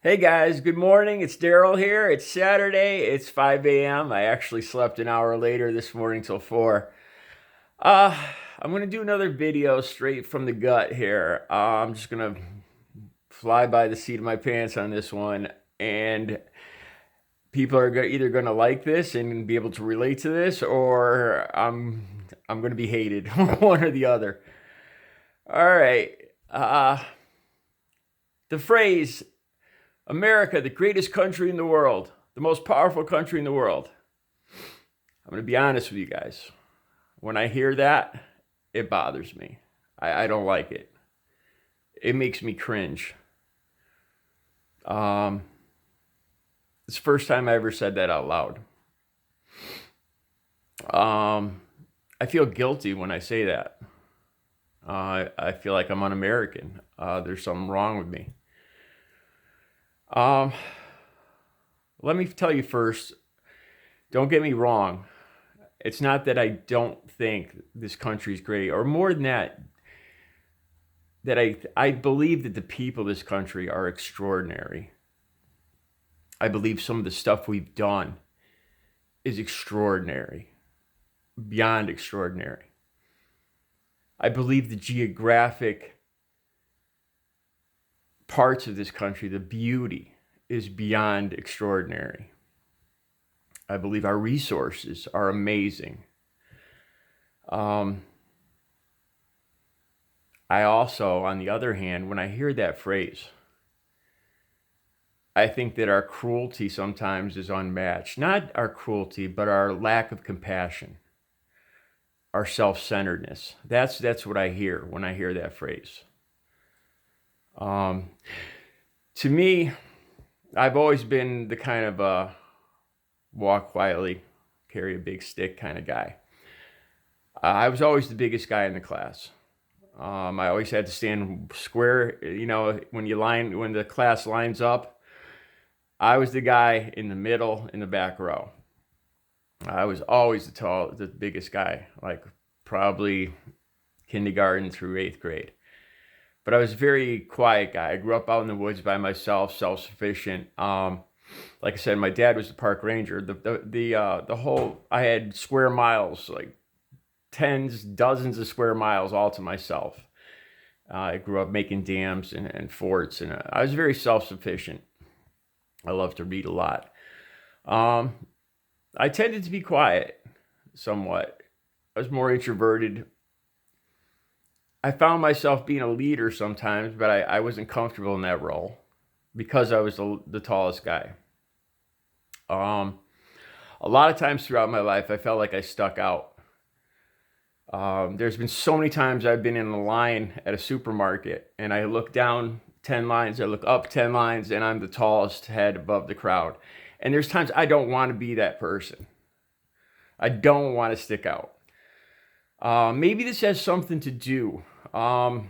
Hey guys, good morning. It's Daryl here. It's Saturday. It's 5 a.m. I actually slept an hour later this morning till 4. Uh, I'm going to do another video straight from the gut here. I'm just going to fly by the seat of my pants on this one. And people are either going to like this and be able to relate to this, or I'm going to be hated, one or the other. All right. The phrase America, the greatest country in the world, the most powerful country in the world. I'm going to be honest with you guys. When I hear that, it bothers me. I don't like it. It makes me cringe. It's the first time I ever said that out loud. I feel guilty when I say that. I feel like I'm un-American. There's something wrong with me. Let me tell you first, don't get me wrong. It's not that I don't think this country's great, or more than that, that I believe that the people of this country are extraordinary. I believe some of the stuff we've done is extraordinary, beyond extraordinary. I believe the geographic parts of this country, the beauty, is beyond extraordinary. I believe our resources are amazing. I also, on the other hand, when I hear that phrase, I think that our cruelty sometimes is unmatched. Not our cruelty, but our lack of compassion, our self-centeredness. That's what I hear when I hear that phrase. To me, I've always been the kind of walk quietly, carry a big stick kind of guy. I was always the biggest guy in the class. I always had to stand square. You know, when the class lines up, I was the guy in the middle, in the back row. I was always the biggest guy, like probably kindergarten through 8th grade. But I was a very quiet guy. I grew up out in the woods by myself, self-sufficient. Like I said, my dad was the park ranger. I had square miles, like dozens of square miles all to myself. I grew up making dams and forts, and I was very self-sufficient. I love to read a lot. I tended to be quiet somewhat. I was more introverted. I found myself being a leader sometimes, but I wasn't comfortable in that role because I was the tallest guy. A lot of times throughout my life, I felt like I stuck out. There's been so many times I've been in a line at a supermarket and I look down 10 lines, I look up 10 lines, and I'm the tallest head above the crowd. And there's times I don't want to be that person. I don't want to stick out. Maybe this has something to do. I've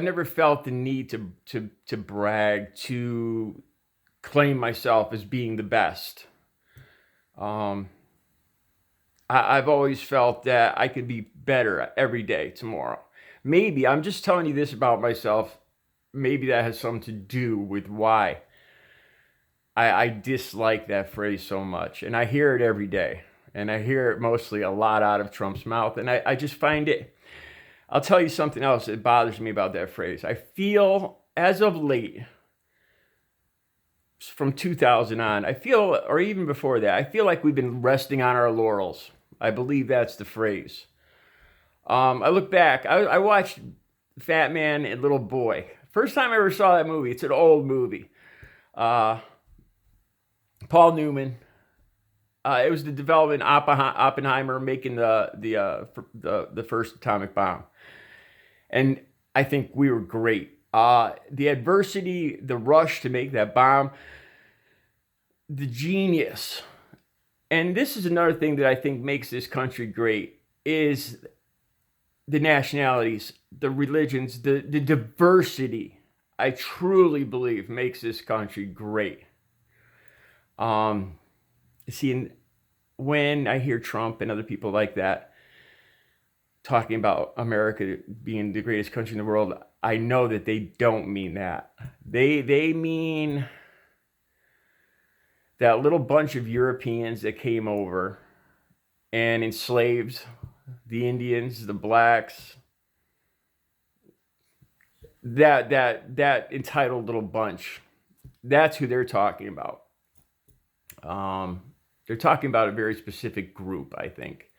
never felt the need to brag, to claim myself as being the best. I've always felt that I could be better every day tomorrow. Maybe, I'm just telling you this about myself, maybe that has something to do with why I dislike that phrase so much. And I hear it every day. And I hear it mostly a lot out of Trump's mouth. And I just find it, I'll tell you something else that bothers me about that phrase. I feel, as of late, from 2000 on, I feel, or even before that, I feel like we've been resting on our laurels. I believe that's the phrase. I look back, I watched Fat Man and Little Boy. First time I ever saw that movie. It's an old movie. Paul Newman. It was the development Oppenheimer making the first atomic bomb, and I think we were great. The adversity, the rush to make that bomb, the genius, and this is another thing that I think makes this country great is the nationalities, the religions, the diversity. I truly believe makes this country great. See, when I hear Trump and other people like that, talking about America being the greatest country in the world, I know that they don't mean that. They mean that little bunch of Europeans that came over and enslaved the Indians, the blacks, that entitled little bunch. That's who they're talking about. They're talking about a very specific group, I think.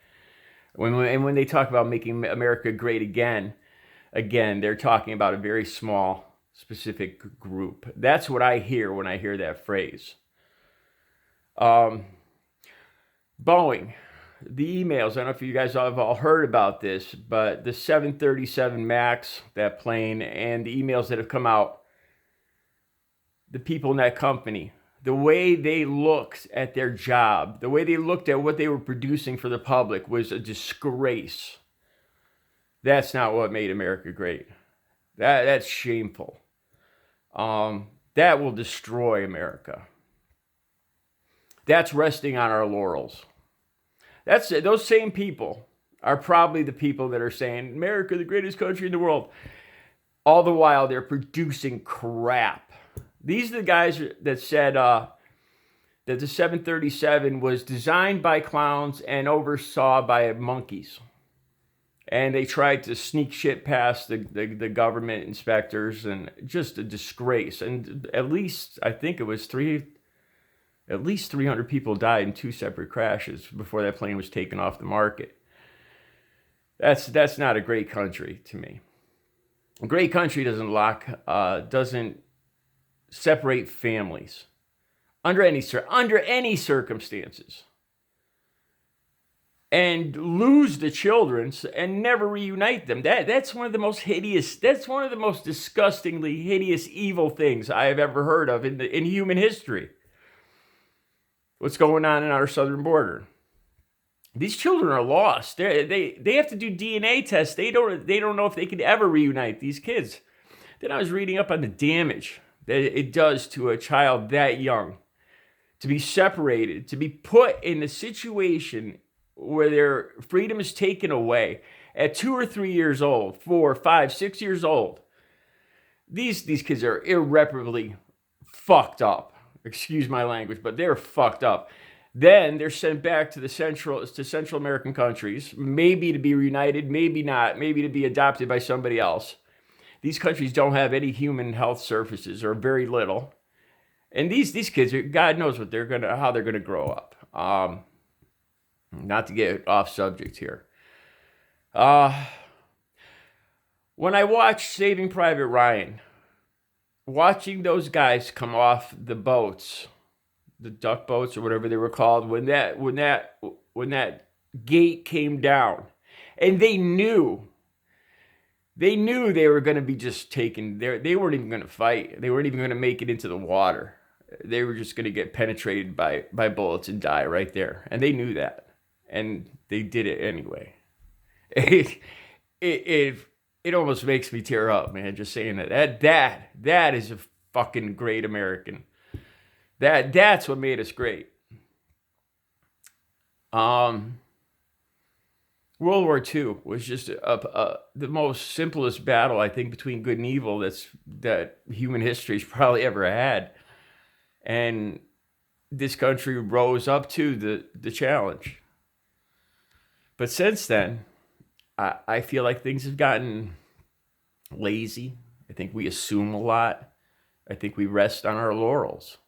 When they talk about making America great again, they're talking about a very small, specific group. That's what I hear when I hear that phrase. Boeing, the emails, I don't know if you guys have all heard about this, but the 737 MAX, that plane, and the emails that have come out, the people in that company, the way they looked at their job, the way they looked at what they were producing for the public was a disgrace. That's not what made America great. That's shameful. That will destroy America. That's resting on our laurels. Those same people are probably the people that are saying, America, the greatest country in the world. All the while, they're producing crap. These are the guys that said that the 737 was designed by clowns and oversaw by monkeys. And they tried to sneak shit past the government inspectors, and just a disgrace. And at least, I think it was at least 300 people died in 2 separate crashes before that plane was taken off the market. That's not a great country to me. A great country doesn't separate families under any circumstances, and lose the children and never reunite them. That's one of the most hideous. That's one of the most disgustingly hideous, evil things I have ever heard of in human history. What's going on in our southern border? These children are lost. They have to do DNA tests. They don't know if they could ever reunite these kids. Then I was reading up on the damage that it does to a child that young, to be separated, to be put in a situation where their freedom is taken away at 2 or 3 years old, 4, 5, 6 years old. These kids are irreparably fucked up. Excuse my language, but they're fucked up. Then they're sent back to Central American countries, maybe to be reunited, maybe not, maybe to be adopted by somebody else. These countries don't have any human health services, or very little. And these kids, God knows how they're gonna grow up. Not to get off subject here. When I watched Saving Private Ryan, watching those guys come off the boats, the duck boats or whatever they were called, when that gate came down, and they knew they were going to be just taken there. They weren't even going to fight. They weren't even going to make it into the water. They were just going to get penetrated by bullets and die right there. And they knew that. And they did it anyway. It almost makes me tear up, man, just saying that. That is a fucking great American. That's what made us great. World War II was just the most simplest battle, I think, between good and evil that human history's probably ever had. And this country rose up to the challenge. But since then, I feel like things have gotten lazy. I think we assume a lot. I think we rest on our laurels.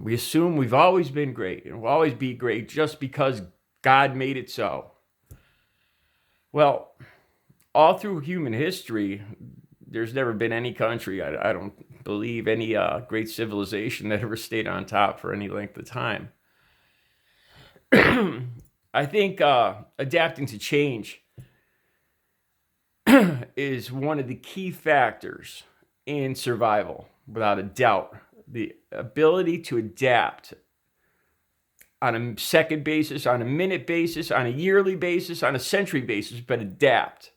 We assume we've always been great and we'll always be great just because God made it so. Well, all through human history, there's never been any country, I don't believe, any great civilization that ever stayed on top for any length of time. I think adapting to change is one of the key factors in survival, without a doubt. The ability to adapt on a second basis, on a minute basis, on a yearly basis, on a century basis, but adapt.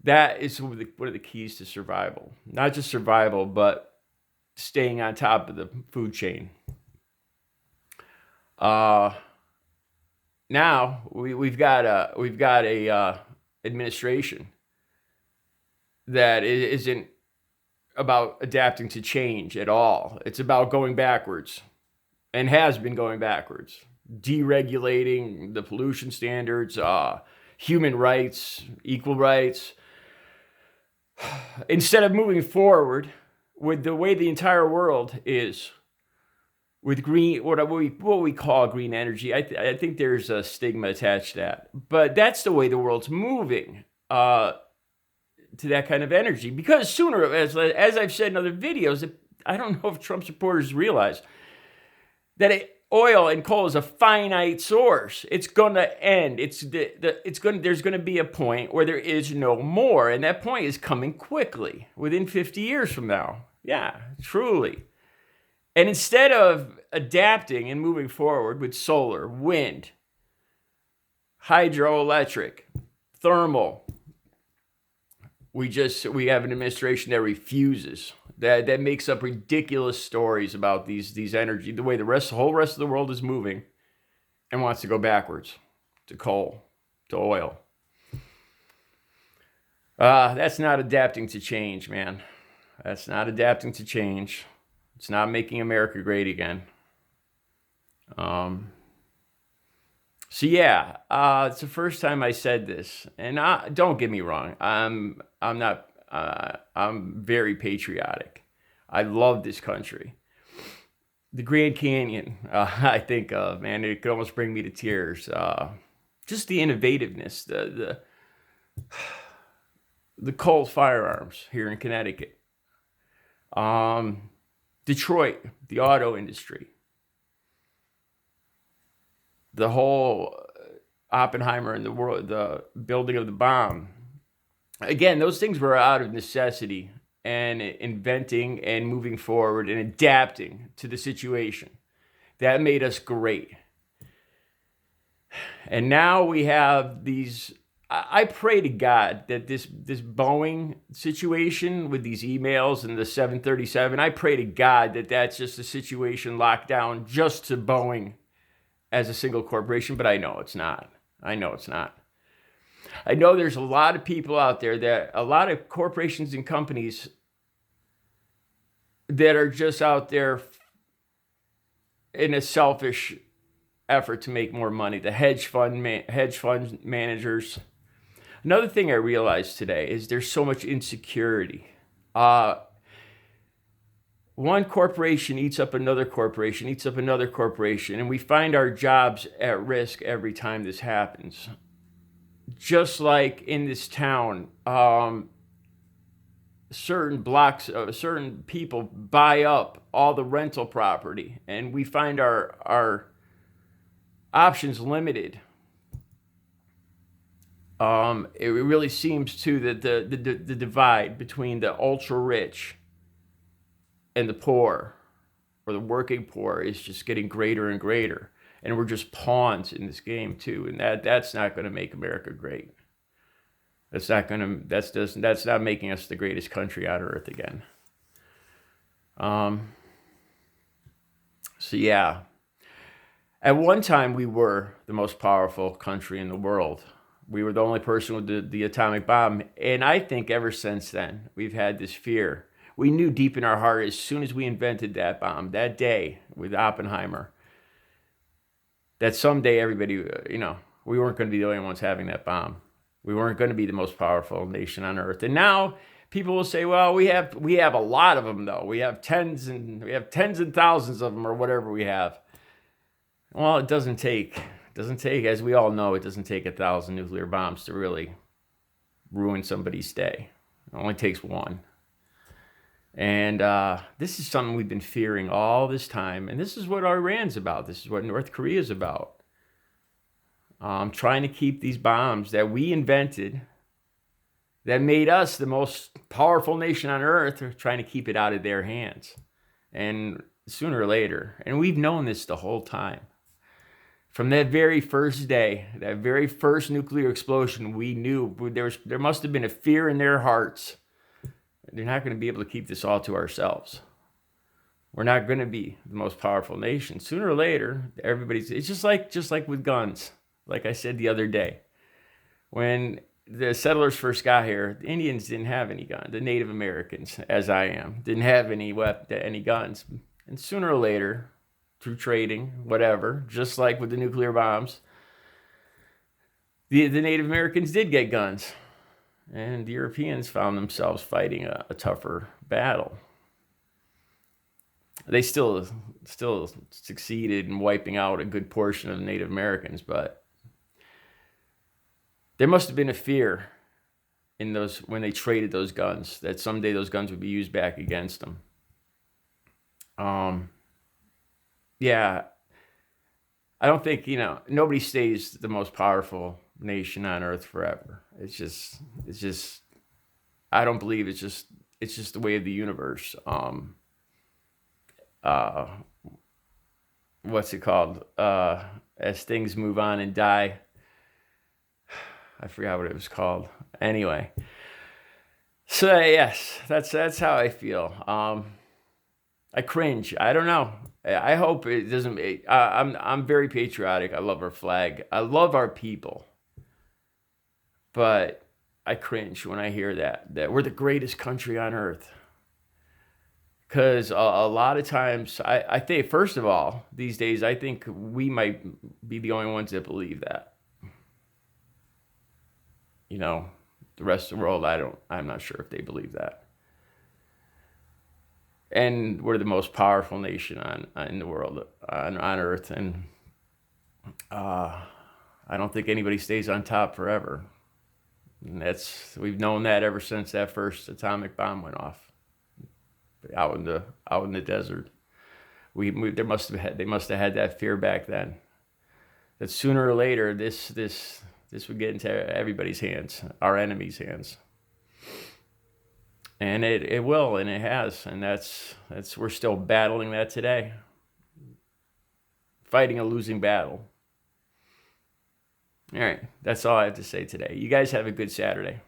That is one of the keys to survival. Not just survival, but staying on top of the food chain. Now we've got a administration that isn't about adapting to change at all. It's about going backwards and has been going backwards, deregulating the pollution standards, human rights, equal rights, instead of moving forward with the way the entire world is with green, what we call green energy. I think there's a stigma attached to that, but that's the way the world's moving to that kind of energy. Because sooner, as I've said in other videos, I don't know if Trump supporters realize that oil and coal is a finite source. It's going to end. There's going to be a point where there is no more, and that point is coming quickly, within 50 years from now. Yeah, truly. And instead of adapting and moving forward with solar, wind, hydroelectric, thermal, we have an administration that refuses, that makes up ridiculous stories about these energy, the way the whole rest of the world is moving, and wants to go backwards to coal, to oil. That's not adapting to change, man. That's not adapting to change. It's not making America great again. So yeah, it's the first time I said this, and don't get me wrong. I'm very patriotic. I love this country. The Grand Canyon, I think of, man, it could almost bring me to tears. Just the innovativeness, the Colt firearms here in Connecticut. Detroit, the auto industry. The whole Oppenheimer and the building of the bomb. Again, those things were out of necessity and inventing and moving forward and adapting to the situation. That made us great. And now we have these. I pray to God that this Boeing situation with these emails and the 737, I pray to God that that's just a situation locked down just to Boeing as a single corporation, but I know it's not. I know there's a lot of people out there, a lot of corporations and companies that are just out there in a selfish effort to make more money. The hedge fund managers. Another thing I realized today is there's so much insecurity. One corporation eats up another corporation, and we find our jobs at risk every time this happens. Just like in this town, certain people buy up all the rental property, and we find our options limited. It really seems too that the divide between the ultra rich and the poor, or the working poor, is just getting greater and greater, and we're just pawns in this game too. And that's not going to make America great. That's not making us the greatest country on earth again. So yeah, at one time we were the most powerful country in the world. We were the only person with the atomic bomb, and I think ever since then we've had this fear. We knew deep in our heart, as soon as we invented that bomb, that day with Oppenheimer, that someday everybody, we weren't going to be the only ones having that bomb. We weren't going to be the most powerful nation on earth. And now people will say, well, we have a lot of them though. We have tens and thousands of them, or whatever we have. Well, it doesn't take, as we all know, it doesn't take 1,000 nuclear bombs to really ruin somebody's day. It only takes one. And this is something we've been fearing all this time. And this is what Iran's about. This is what North Korea's about. Trying to keep these bombs that we invented, that made us the most powerful nation on earth, trying to keep it out of their hands. And sooner or later, and we've known this the whole time. From that very first day, that very first nuclear explosion, we knew there must have been a fear in their hearts. They're not going to be able to keep this all to ourselves. We're not going to be the most powerful nation. Sooner or later, it's just like with guns. like I said the other day. When the settlers first got here, the Indians didn't have any guns. The Native Americans, as I am, didn't have any guns. And sooner or later, through trading, whatever, just like with the nuclear bombs, the Native Americans did get guns. And the Europeans found themselves fighting a tougher battle. They still succeeded in wiping out a good portion of the Native Americans, but there must have been a fear in those when they traded those guns that someday those guns would be used back against them. Yeah, I don't think nobody stays the most powerful nation on earth forever. It's just I don't believe it's just the way of the universe. What's it called? As things move on and die. I forgot what it was called. Anyway, so yes, that's how I feel. I cringe. I don't know. I hope it doesn't. I'm very patriotic. I love our flag. I love our people. But I cringe when I hear that we're the greatest country on earth. Because a lot of times, I think, first of all, these days, I think we might be the only ones that believe that. The rest of the world, I'm not sure if they believe that. And we're the most powerful nation in the world, on earth. And I don't think anybody stays on top forever. And we've known that ever since that first atomic bomb went off out in the desert. They must have had that fear back then. That sooner or later this would get into everybody's hands, our enemies' hands. And it will, and it has, and that's we're still battling that today. Fighting a losing battle. All right, that's all I have to say today. You guys have a good Saturday.